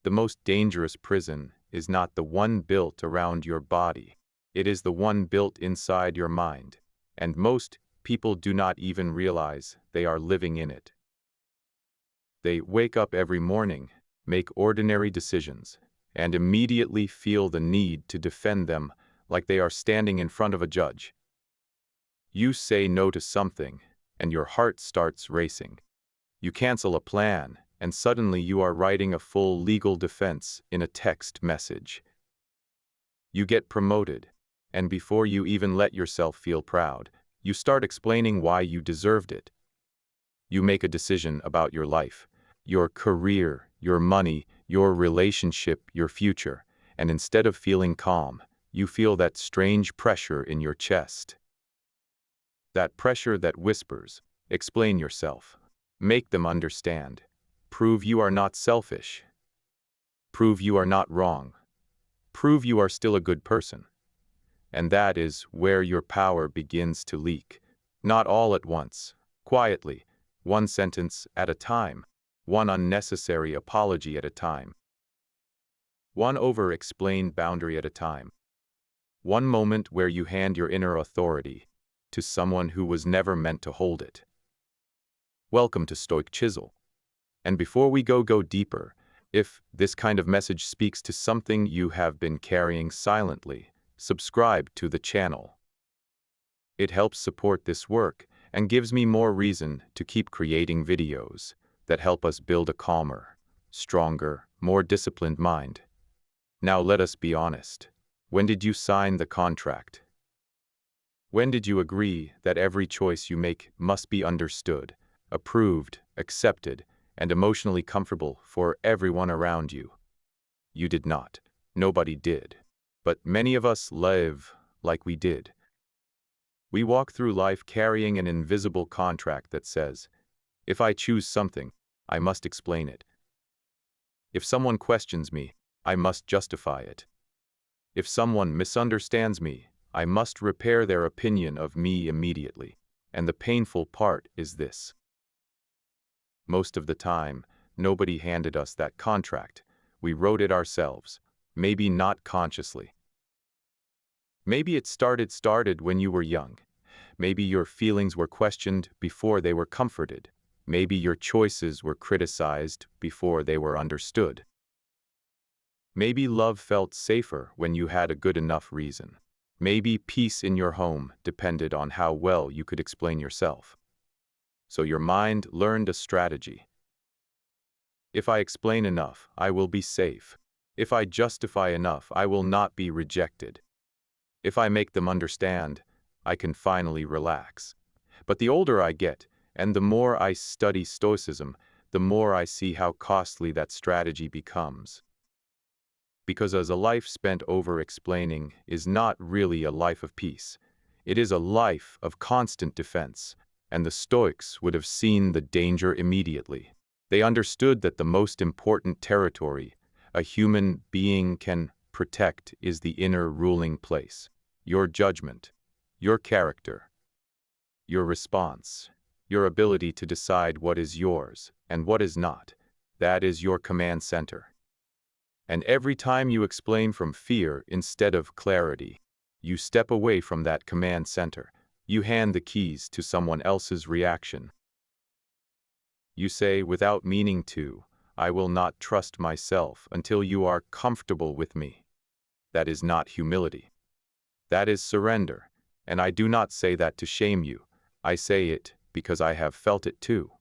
The most dangerous prison is not the one built around your body. It is the one built inside your mind, and most people do not even realize they are living in it. They wake up every morning, make ordinary decisions, and immediately feel the need to defend them like they are standing in front of a judge. You say no to something, and your heart starts racing. You cancel a plan, and suddenly you are writing a full legal defense in a text message. You get promoted, and before you even let yourself feel proud, you start explaining why you deserved it. You make a decision about your life, your career, your money, your relationship, your future, and instead of feeling calm, you feel that strange pressure in your chest. That pressure that whispers, explain yourself, make them understand, prove you are not selfish, prove you are not wrong, prove you are still a good person. And that is where your power begins to leak. Not all at once, quietly, one sentence at a time, one unnecessary apology at a time, one over-explained boundary at a time, one moment where you hand your inner authority to someone who was never meant to hold it. Welcome to Stoic Chisel. And before we go deeper, if this kind of message speaks to something you have been carrying silently, subscribe to the channel. It helps support this work and gives me more reason to keep creating videos that help us build a calmer, stronger, more disciplined mind. Now let us be honest. When did you sign the contract? When did you agree that every choice you make must be understood, approved, accepted, and emotionally comfortable for everyone around you? You did not. Nobody did. But many of us live like we did. We walk through life carrying an invisible contract that says, if I choose something, I must explain it. If someone questions me, I must justify it. If someone misunderstands me, I must repair their opinion of me immediately. And the painful part is this. Most of the time, nobody handed us that contract. We wrote it ourselves, maybe not consciously. Maybe it started when you were young. Maybe your feelings were questioned before they were comforted. Maybe your choices were criticized before they were understood. Maybe love felt safer when you had a good enough reason. Maybe peace in your home depended on how well you could explain yourself. So your mind learned a strategy. If I explain enough, I will be safe. If I justify enough, I will not be rejected. If I make them understand, I can finally relax. But the older I get, and the more I study Stoicism, the more I see how costly that strategy becomes. Because as a life spent over-explaining is not really a life of peace. It is a life of constant defense, and the Stoics would have seen the danger immediately. They understood that the most important territory a human being can protect is the inner ruling place. Your judgment, your character, your response, your ability to decide what is yours and what is not. That is your command center. And every time you explain from fear instead of clarity, you step away from that command center. You hand the keys to someone else's reaction. You say without meaning to, I will not trust myself until you are comfortable with me. That is not humility. That is surrender. And I do not say that to shame you. I say it because I have felt it too.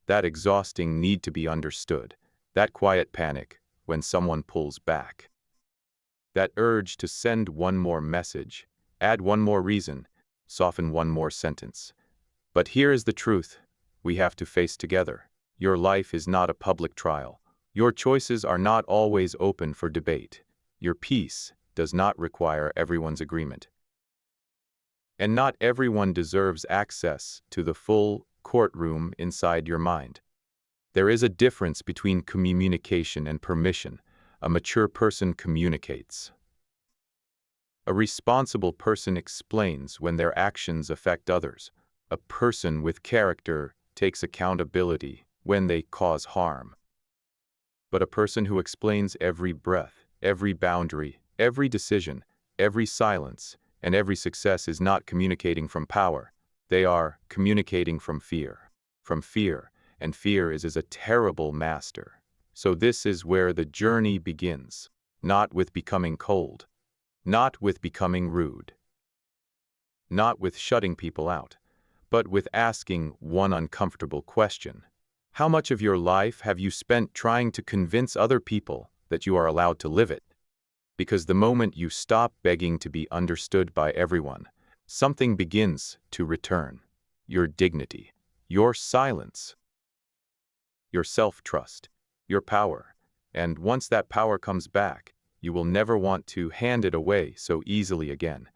That exhausting need to be understood. That quiet panic when someone pulls back. That urge to send one more message, add one more reason, soften one more sentence. But here is the truth we have to face together. Your life is not a public trial. Your choices are not always open for debate. Your peace does not require everyone's agreement. And not everyone deserves access to the full courtroom inside your mind. There is a difference between communication and permission. A mature person communicates. A responsible person explains when their actions affect others. A person with character takes accountability when they cause harm. But a person who explains every breath, every boundary, every decision, every silence, and every success is not communicating from power. They are communicating from fear. From fear, and fear is a terrible master. So this is where the journey begins. Not with becoming cold. Not with becoming rude. Not with shutting people out, but with asking one uncomfortable question. How much of your life have you spent trying to convince other people that you are allowed to live it? Because the moment you stop begging to be understood by everyone, something begins to return. Your dignity, your silence, your self-trust, your power. And once that power comes back, you will never want to hand it away so easily again.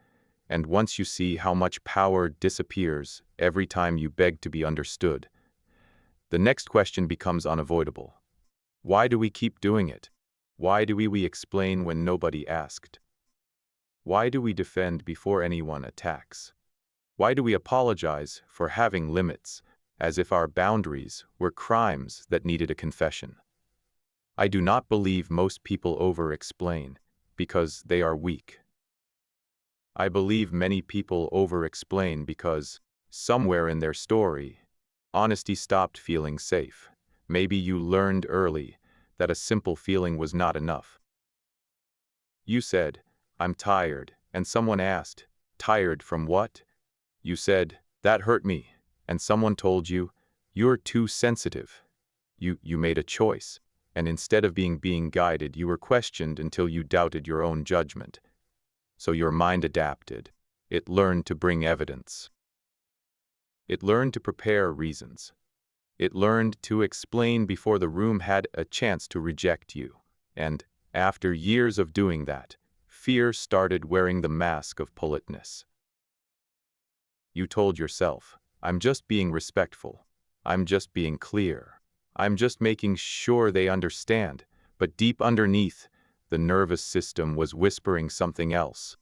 And once you see how much power disappears every time you beg to be understood, the next question becomes unavoidable. Why do we keep doing it? Why do we explain when nobody asked? Why do we defend before anyone attacks? Why do we apologize for having limits, as if our boundaries were crimes that needed a confession? I do not believe most people over-explain because they are weak. I believe many people over-explain because, somewhere in their story, honesty stopped feeling safe. Maybe you learned early that a simple feeling was not enough. You said, "I'm tired," and someone asked, "Tired from what?" You said, "That hurt me," and someone told you, "You're too sensitive." You made a choice, and instead of being guided, you were questioned until you doubted your own judgment. So your mind adapted. It learned to bring evidence. It learned to prepare reasons. It learned to explain before the room had a chance to reject you. And, after years of doing that, fear started wearing the mask of politeness. You told yourself, "I'm just being respectful. I'm just being clear. I'm just making sure they understand." But deep underneath, the nervous system was whispering something else.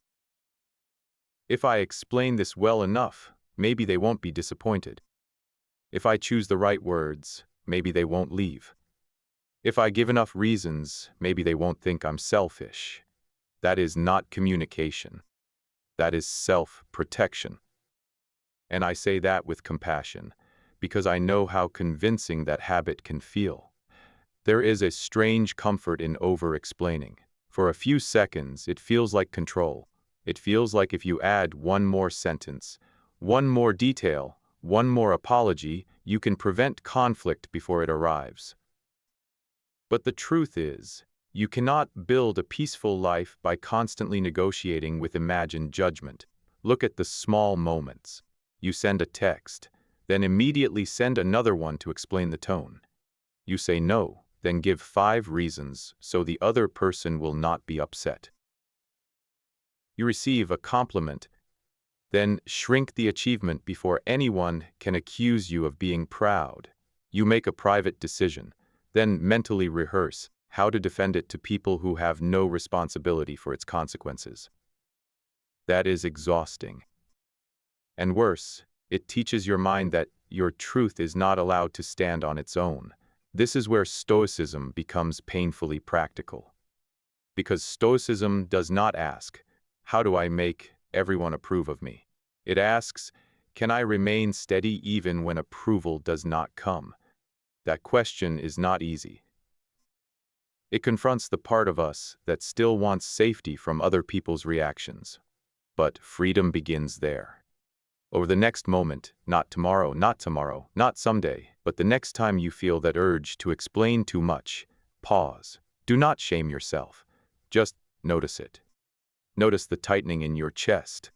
If I explain this well enough, maybe they won't be disappointed. If I choose the right words, maybe they won't leave. If I give enough reasons, maybe they won't think I'm selfish. That is not communication. That is self-protection. And I say that with compassion, because I know how convincing that habit can feel. There is a strange comfort in over-explaining. For a few seconds, it feels like control. It feels like if you add one more sentence, one more detail, one more apology, you can prevent conflict before it arrives. But the truth is, you cannot build a peaceful life by constantly negotiating with imagined judgment. Look at the small moments. You send a text, then immediately send another one to explain the tone. You say no, then give 5 reasons so the other person will not be upset. You receive a compliment, then shrink the achievement before anyone can accuse you of being proud. You make a private decision, then mentally rehearse how to defend it to people who have no responsibility for its consequences. That is exhausting. And worse, it teaches your mind that your truth is not allowed to stand on its own. This is where Stoicism becomes painfully practical. Because Stoicism does not ask, "How do I make everyone approve of me?" It asks, "Can I remain steady even when approval does not come?" That question is not easy. It confronts the part of us that still wants safety from other people's reactions. But freedom begins there. Over the next moment, not tomorrow, not someday, but the next time you feel that urge to explain too much, pause. Do not shame yourself. Just notice it. Notice the tightening in your chest.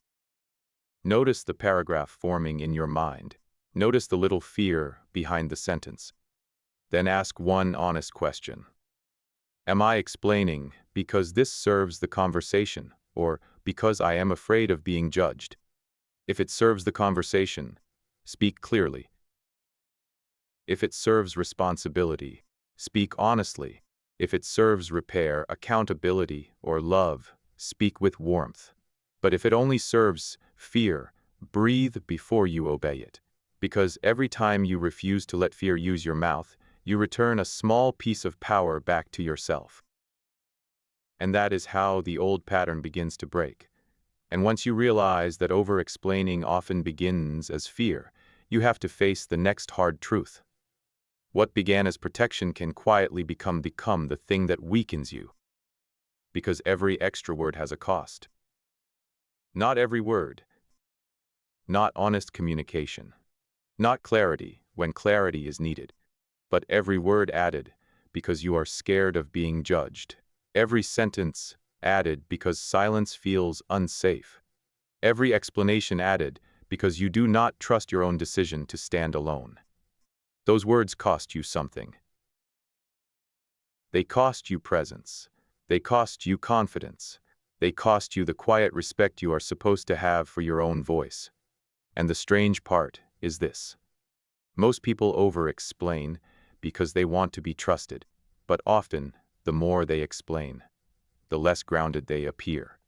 Notice the paragraph forming in your mind. Notice the little fear behind the sentence. Then ask one honest question. Am I explaining because this serves the conversation, or because I am afraid of being judged? If it serves the conversation, speak clearly. If it serves responsibility, speak honestly. If it serves repair, accountability, or love, speak with warmth. But if it only serves fear, breathe before you obey it. Because every time you refuse to let fear use your mouth, You return a small piece of power back to yourself. And that is how the old pattern begins to break. And once you realize that over-explaining often begins as fear, you have to face the next hard truth. What began as protection can quietly become the thing that weakens you. Because every extra word has a cost. Not every word. Not honest communication. Not clarity when clarity is needed. But every word added because you are scared of being judged. Every sentence added because silence feels unsafe. Every explanation added because you do not trust your own decision to stand alone. Those words cost you something. They cost you presence. They cost you confidence. They cost you the quiet respect you are supposed to have for your own voice. And the strange part is this. Most people over-explain because they want to be trusted, but often, the more they explain, the less grounded they appear.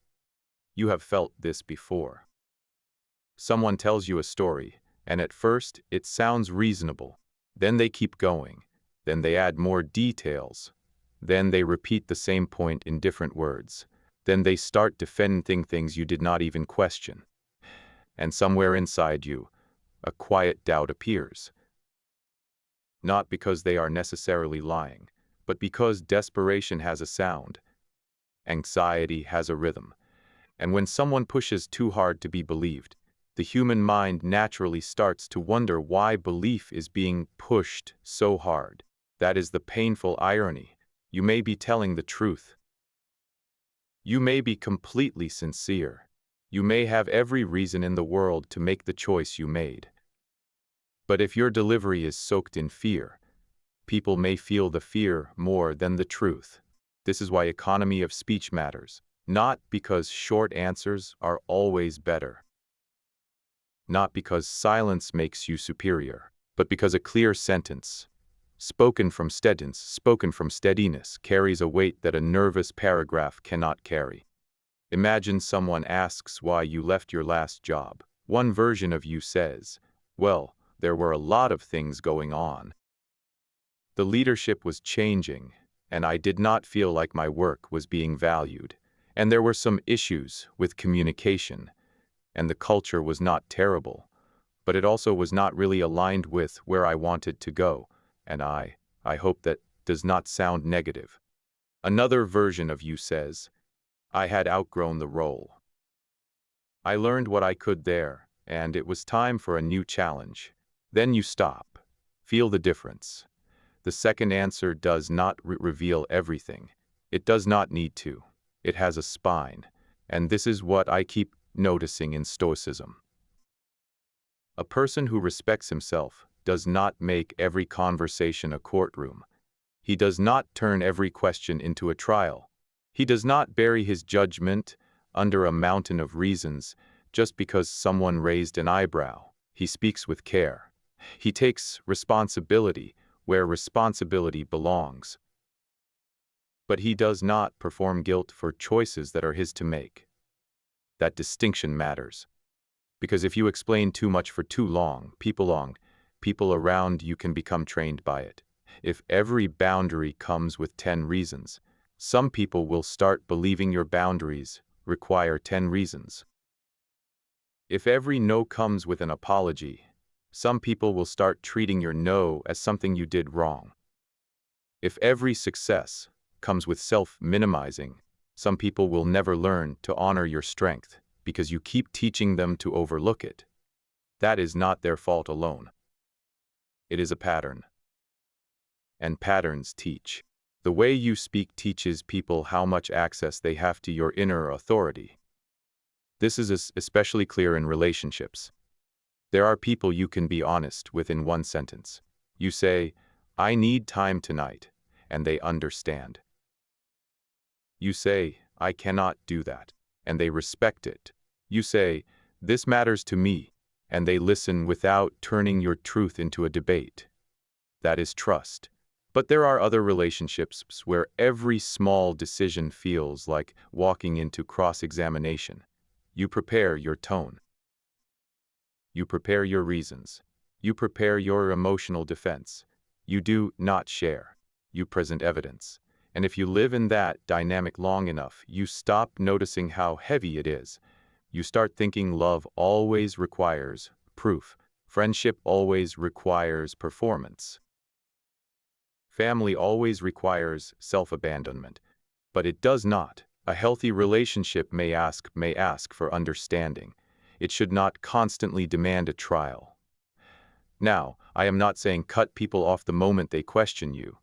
You have felt this before. Someone tells you a story, and at first, it sounds reasonable. Then they keep going. Then they add more details. Then they repeat the same point in different words. Then they start defending things you did not even question. And somewhere inside you, a quiet doubt appears. Not because they are necessarily lying, but because desperation has a sound. Anxiety has a rhythm. And when someone pushes too hard to be believed, the human mind naturally starts to wonder why belief is being pushed so hard. That is the painful irony. You may be telling the truth. You may be completely sincere. You may have every reason in the world to make the choice you made. But if your delivery is soaked in fear, people may feel the fear more than the truth. This is why economy of speech matters. Not because short answers are always better. Not because silence makes you superior, but because a clear sentence, spoken from steadiness, carries a weight that a nervous paragraph cannot carry. Imagine someone asks why you left your last job. One version of you says, well, there were a lot of things going on. The leadership was changing, and I did not feel like my work was being valued. And there were some issues with communication, and the culture was not terrible, but it also was not really aligned with where I wanted to go, and I hope that does not sound negative. Another version of you says, I had outgrown the role. I learned what I could there, and it was time for a new challenge. Then you stop. Feel the difference. The second answer does not reveal everything. It does not need to. It has a spine, and this is what I keep noticing in Stoicism. A person who respects himself does not make every conversation a courtroom. He does not turn every question into a trial. He does not bury his judgment under a mountain of reasons just because someone raised an eyebrow. He speaks with care. He takes responsibility where responsibility belongs. But he does not perform guilt for choices that are his to make. That distinction matters. Because if you explain too much for too long, people around you can become trained by it. If every boundary comes with 10 reasons, some people will start believing your boundaries require 10 reasons. If every no comes with an apology, some people will start treating your no as something you did wrong. If every success comes with self-minimizing, some people will never learn to honor your strength because you keep teaching them to overlook it. That is not their fault alone. It is a pattern. And patterns teach. The way you speak teaches people how much access they have to your inner authority. This is especially clear in relationships. There are people you can be honest with in one sentence. You say, I need time tonight, and they understand. You say, I cannot do that, and they respect it. You say, this matters to me, and they listen without turning your truth into a debate. That is trust. But there are other relationships where every small decision feels like walking into cross-examination. You prepare your tone. You prepare your reasons. You prepare your emotional defense. You do not share. You present evidence. And if you live in that dynamic long enough, you stop noticing how heavy it is. You start thinking love always requires proof. Friendship always requires performance. Family always requires self-abandonment. But it does not. A healthy relationship may ask for understanding. It should not constantly demand a trial. Now, I am not saying cut people off the moment they question you.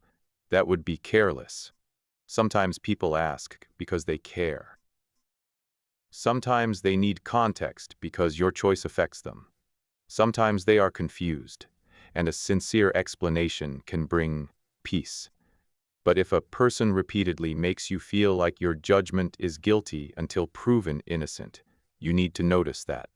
That would be careless. Sometimes people ask because they care. Sometimes they need context because your choice affects them. Sometimes they are confused, and a sincere explanation can bring peace. But if a person repeatedly makes you feel like your judgment is guilty until proven innocent, you need to notice that.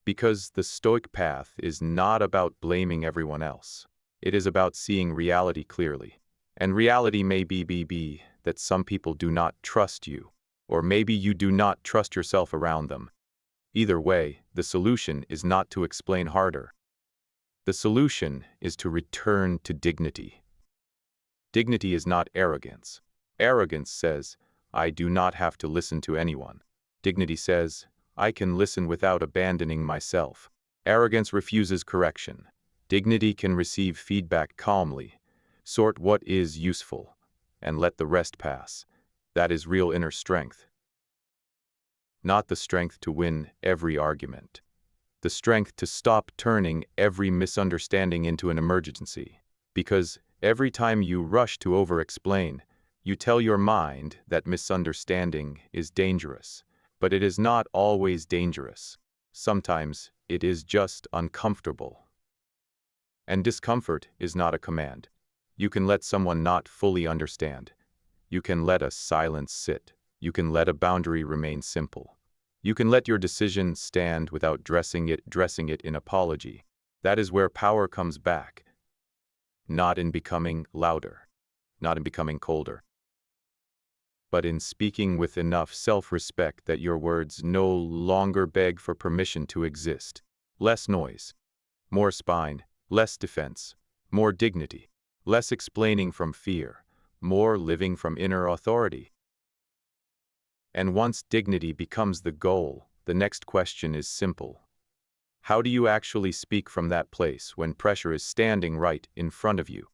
Because the Stoic path is not about blaming everyone else. It is about seeing reality clearly. And reality may be that some people do not trust you, or maybe you do not trust yourself around them. Either way, the solution is not to explain harder. The solution is to return to dignity. Dignity is not arrogance. Arrogance says, I do not have to listen to anyone. Dignity says, I can listen without abandoning myself. Arrogance refuses correction. Dignity can receive feedback calmly, sort what is useful, and let the rest pass. That is real inner strength. Not the strength to win every argument. The strength to stop turning every misunderstanding into an emergency. Because every time you rush to over-explain, you tell your mind that misunderstanding is dangerous. But it is not always dangerous. Sometimes it is just uncomfortable. And discomfort is not a command. You can let someone not fully understand. You can let a silence sit. You can let a boundary remain simple. You can let your decision stand without dressing it in apology. That is where power comes back. Not in becoming louder, not in becoming colder, but in speaking with enough self-respect that your words no longer beg for permission to exist. Less noise, more spine, less defense, more dignity, less explaining from fear, more living from inner authority. And once dignity becomes the goal, the next question is simple. How do you actually speak from that place when pressure is standing right in front of you?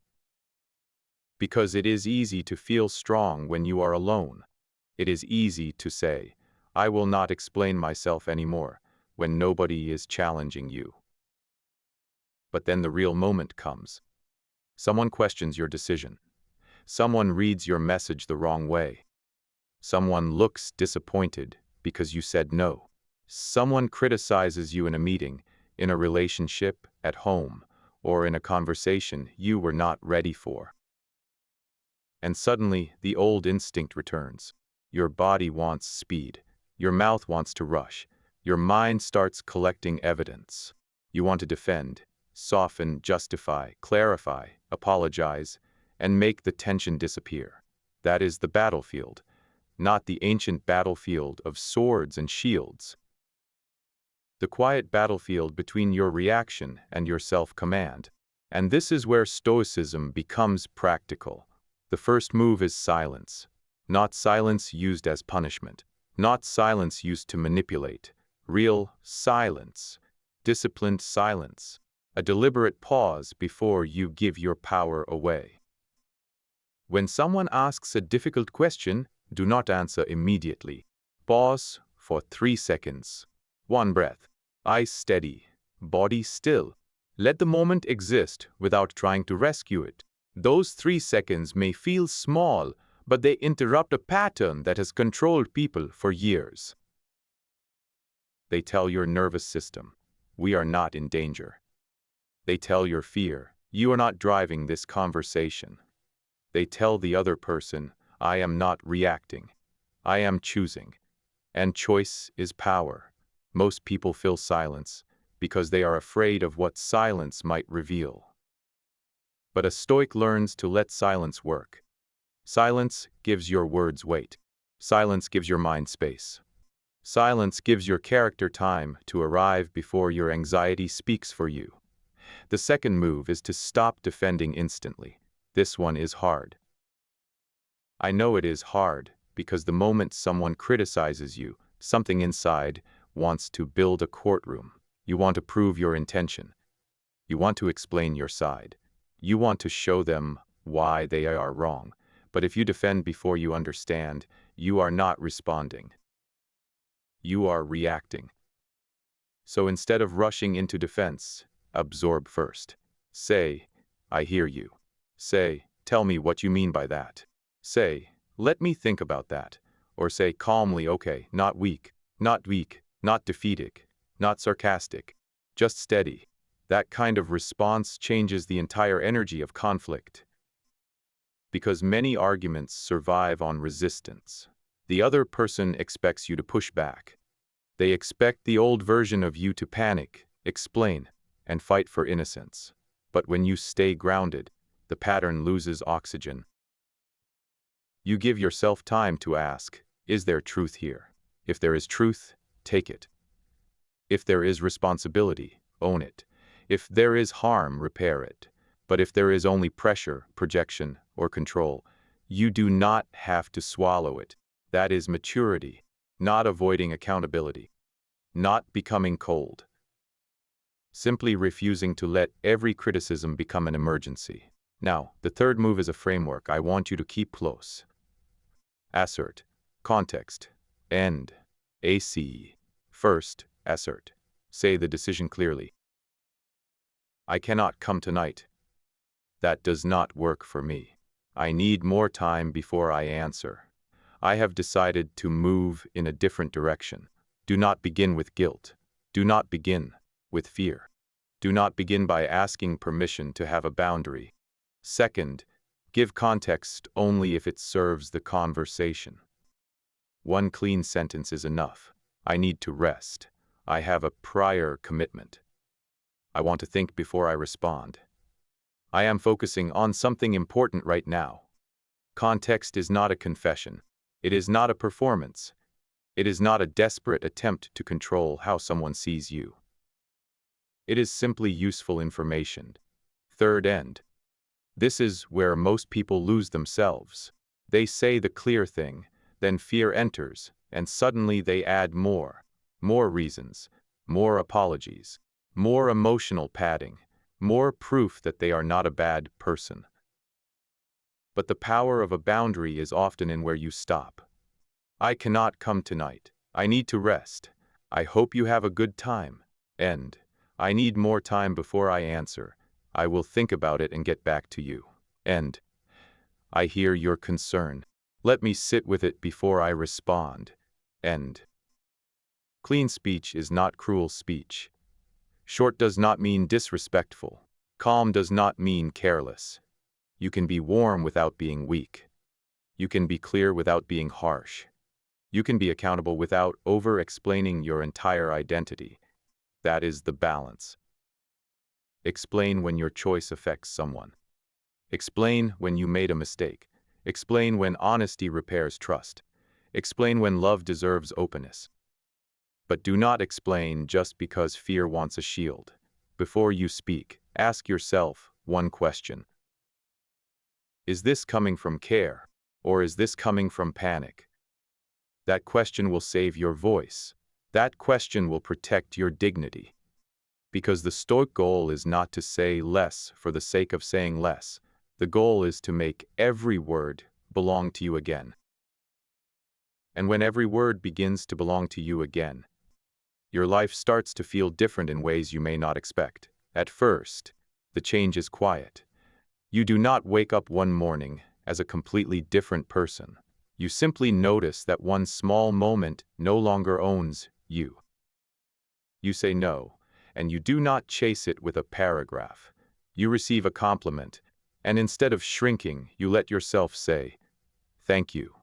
Because it is easy to feel strong when you are alone. It is easy to say, I will not explain myself anymore, when nobody is challenging you. But then the real moment comes. Someone questions your decision. Someone reads your message the wrong way. Someone looks disappointed because you said no. Someone criticizes you in a meeting, in a relationship, at home, or in a conversation you were not ready for. And suddenly, the old instinct returns. Your body wants speed. Your mouth wants to rush. Your mind starts collecting evidence. You want to defend, soften, justify, clarify, apologize, and make the tension disappear. That is the battlefield, not the ancient battlefield of swords and shields. The quiet battlefield between your reaction and your self-command. And this is where Stoicism becomes practical. The first move is silence. Not silence used as punishment. Not silence used to manipulate. Real silence. Disciplined silence. A deliberate pause before you give your power away. When someone asks a difficult question, do not answer immediately. Pause for 3 seconds. 1 breath. Eyes steady. Body still. Let the moment exist without trying to rescue it. Those 3 seconds may feel small, but they interrupt a pattern that has controlled people for years. They tell your nervous system, we are not in danger. They tell your fear, you are not driving this conversation. They tell the other person, I am not reacting. I am choosing. And choice is power. Most people fill silence because they are afraid of what silence might reveal. But a Stoic learns to let silence work. Silence gives your words weight. Silence gives your mind space. Silence gives your character time to arrive before your anxiety speaks for you. The second move is to stop defending instantly. This one is hard. I know it is hard because the moment someone criticizes you, something inside wants to build a courtroom. You want to prove your intention. You want to explain your side. You want to show them why they are wrong. But if you defend before you understand, you are not responding. You are reacting. So instead of rushing into defense, absorb first. Say, I hear you. Say, tell me what you mean by that. Say, let me think about that. Or say calmly, okay, not weak, not defeated, not sarcastic, just steady. That kind of response changes the entire energy of conflict. Because many arguments survive on resistance. The other person expects you to push back. They expect the old version of you to panic, explain, and fight for innocence. But when you stay grounded, the pattern loses oxygen. You give yourself time to ask, is there truth here? If there is truth, take it. If there is responsibility, own it. If there is harm, repair it. But if there is only pressure, projection, or control, you do not have to swallow it. That is maturity, not avoiding accountability, not becoming cold. Simply refusing to let every criticism become an emergency. Now, the third move is a framework I want you to keep close. Assert. Context. End. ACE. First, assert. Say the decision clearly. I cannot come tonight. That does not work for me. I need more time before I answer. I have decided to move in a different direction. Do not begin with guilt. Do not begin with fear. Do not begin by asking permission to have a boundary. Second, give context only if it serves the conversation. One clean sentence is enough. I need to rest. I have a prior commitment. I want to think before I respond. I am focusing on something important right now. Context is not a confession. It is not a performance. It is not a desperate attempt to control how someone sees you. It is simply useful information. Third end. This is where most people lose themselves. They say the clear thing, then fear enters, and suddenly they add more reasons, more apologies, more emotional padding, more proof that they are not a bad person. But the power of a boundary is often in where you stop. I cannot come tonight. I need to rest. I hope you have a good time. End. I need more time before I answer. I will think about it and get back to you. End. I hear your concern. Let me sit with it before I respond. End. Clean speech is not cruel speech. Short does not mean disrespectful. Calm does not mean careless. You can be warm without being weak. You can be clear without being harsh. You can be accountable without over-explaining your entire identity. That is the balance. Explain when your choice affects someone. Explain when you made a mistake. Explain when honesty repairs trust. Explain when love deserves openness. But do not explain just because fear wants a shield. Before you speak, ask yourself one question. Is this coming from care, or is this coming from panic? That question will save your voice. That question will protect your dignity. Because the Stoic goal is not to say less for the sake of saying less. The goal is to make every word belong to you again. And when every word begins to belong to you again, your life starts to feel different in ways you may not expect. At first, the change is quiet. You do not wake up one morning as a completely different person. You simply notice that one small moment no longer owns you. You say no, and you do not chase it with a paragraph. You receive a compliment, and instead of shrinking, you let yourself say, "Thank you."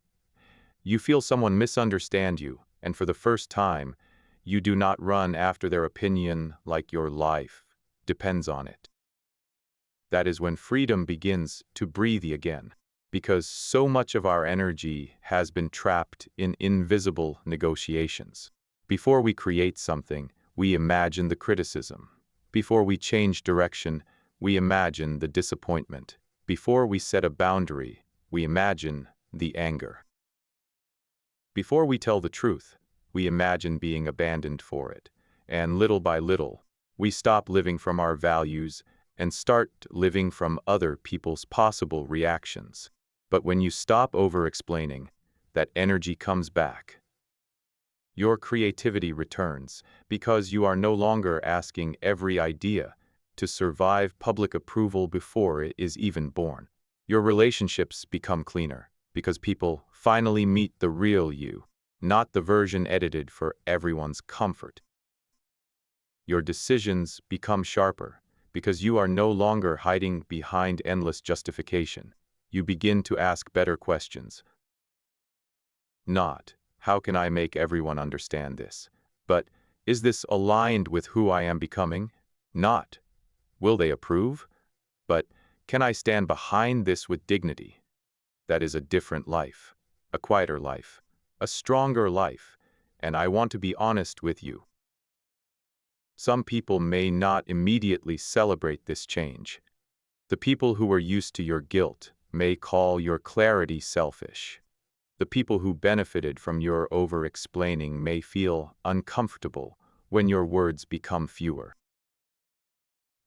You feel someone misunderstand you, and for the first time, you do not run after their opinion like your life depends on it. That is when freedom begins to breathe again, because so much of our energy has been trapped in invisible negotiations. Before we create something, we imagine the criticism. Before we change direction, we imagine the disappointment. Before we set a boundary, we imagine the anger. Before we tell the truth, we imagine being abandoned for it. And little by little, we stop living from our values and start living from other people's possible reactions. But when you stop over-explaining, that energy comes back. Your creativity returns because you are no longer asking every idea to survive public approval before it is even born. Your relationships become cleaner because people finally meet the real you, not the version edited for everyone's comfort. Your decisions become sharper because you are no longer hiding behind endless justification. You begin to ask better questions. Not, how can I make everyone understand this? But, is this aligned with who I am becoming? Not, will they approve? But, can I stand behind this with dignity? That is a different life, a quieter life, a stronger life, and I want to be honest with you. Some people may not immediately celebrate this change. The people who are used to your guilt may call your clarity selfish. The people who benefited from your over-explaining may feel uncomfortable when your words become fewer.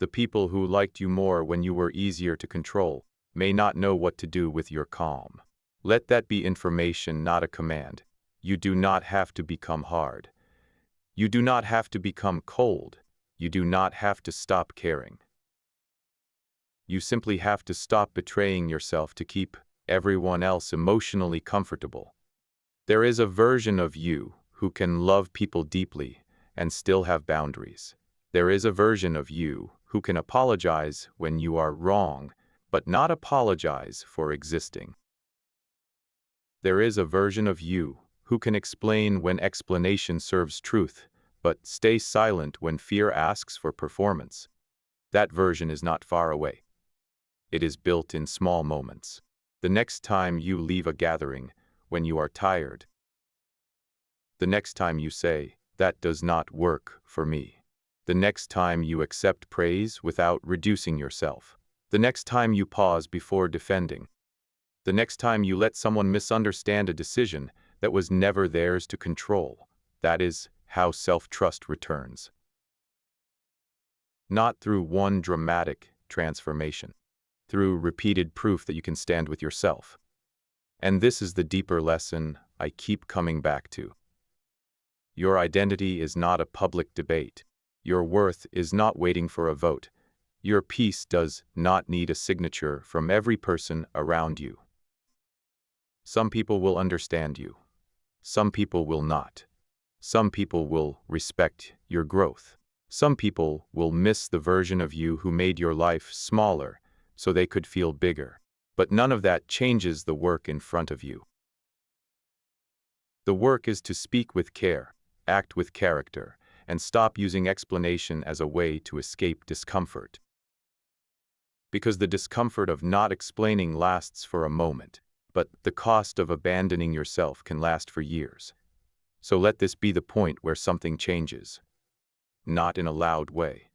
The people who liked you more when you were easier to control may not know what to do with your calm. Let that be information, not a command. You do not have to become hard. You do not have to become cold. You do not have to stop caring. You simply have to stop betraying yourself to keep everyone else emotionally comfortable. There is a version of you who can love people deeply and still have boundaries. There is a version of you who can apologize when you are wrong, but not apologize for existing. There is a version of you who can explain when explanation serves truth, but stay silent when fear asks for performance. That version is not far away. It is built in small moments. The next time you leave a gathering, when you are tired. The next time you say, that does not work for me. The next time you accept praise without reducing yourself. The next time you pause before defending. The next time you let someone misunderstand a decision that was never theirs to control. That is how self-trust returns. Not through one dramatic transformation. Through repeated proof that you can stand with yourself. And this is the deeper lesson I keep coming back to. Your identity is not a public debate. Your worth is not waiting for a vote. Your peace does not need a signature from every person around you. Some people will understand you. Some people will not. Some people will respect your growth. Some people will miss the version of you who made your life smaller so they could feel bigger. But none of that changes the work in front of you. The work is to speak with care, act with character, and stop using explanation as a way to escape discomfort. Because the discomfort of not explaining lasts for a moment, but the cost of abandoning yourself can last for years. So let this be the point where something changes. Not in a loud way.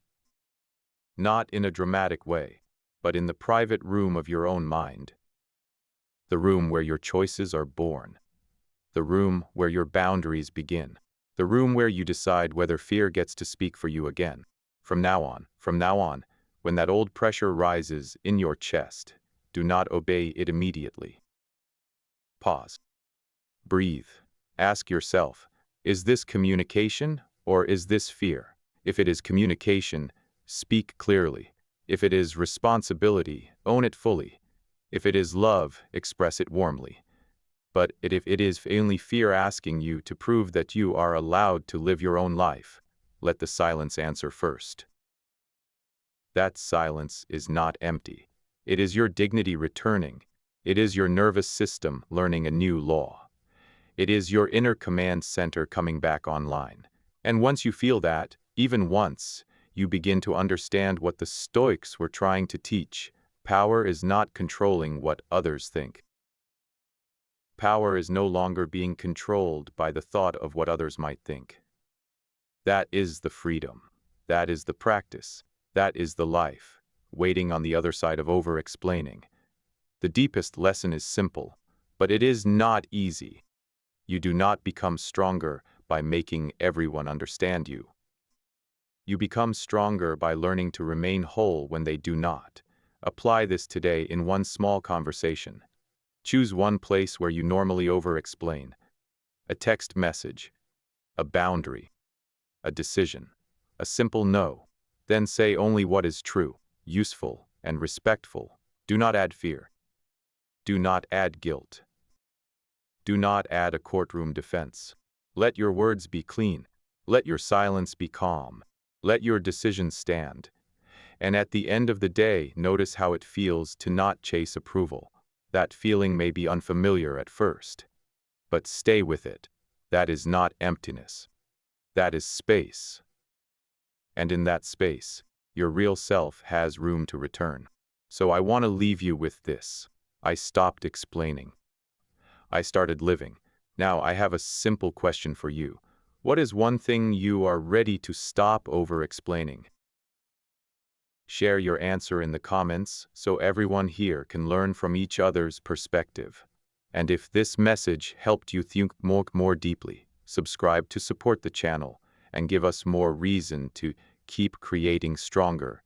Not in a dramatic way, but in the private room of your own mind. The room where your choices are born. The room where your boundaries begin. The room where you decide whether fear gets to speak for you again. From now on, when that old pressure rises in your chest, do not obey it immediately. Pause. Breathe. Ask yourself, is this communication or is this fear? If it is communication, speak clearly. If it is responsibility, own it fully. If it is love, express it warmly. But if it is only fear asking you to prove that you are allowed to live your own life, let the silence answer first. That silence is not empty. It is your dignity returning. It is your nervous system learning a new law. It is your inner command center coming back online. And once you feel that, even once, you begin to understand what the Stoics were trying to teach. Power is not controlling what others think. Power is no longer being controlled by the thought of what others might think. That is the freedom. That is the practice. That is the life, waiting on the other side of over-explaining. The deepest lesson is simple, but it is not easy. You do not become stronger by making everyone understand you. You become stronger by learning to remain whole when they do not. Apply this today in one small conversation. Choose one place where you normally over-explain. A text message, a boundary, a decision, a simple no. Then say only what is true, useful, and respectful. Do not add fear. Do not add guilt. Do not add a courtroom defense. Let your words be clean. Let your silence be calm. Let your decisions stand. And at the end of the day, notice how it feels to not chase approval. That feeling may be unfamiliar at first, but stay with it. That is not emptiness. That is space. And in that space, your real self has room to return. So I want to leave you with this. I stopped explaining. I started living. Now I have a simple question for you. What is one thing you are ready to stop over-explaining? Share your answer in the comments so everyone here can learn from each other's perspective. And if this message helped you think more deeply, subscribe to support the channel and give us more reason to keep creating stronger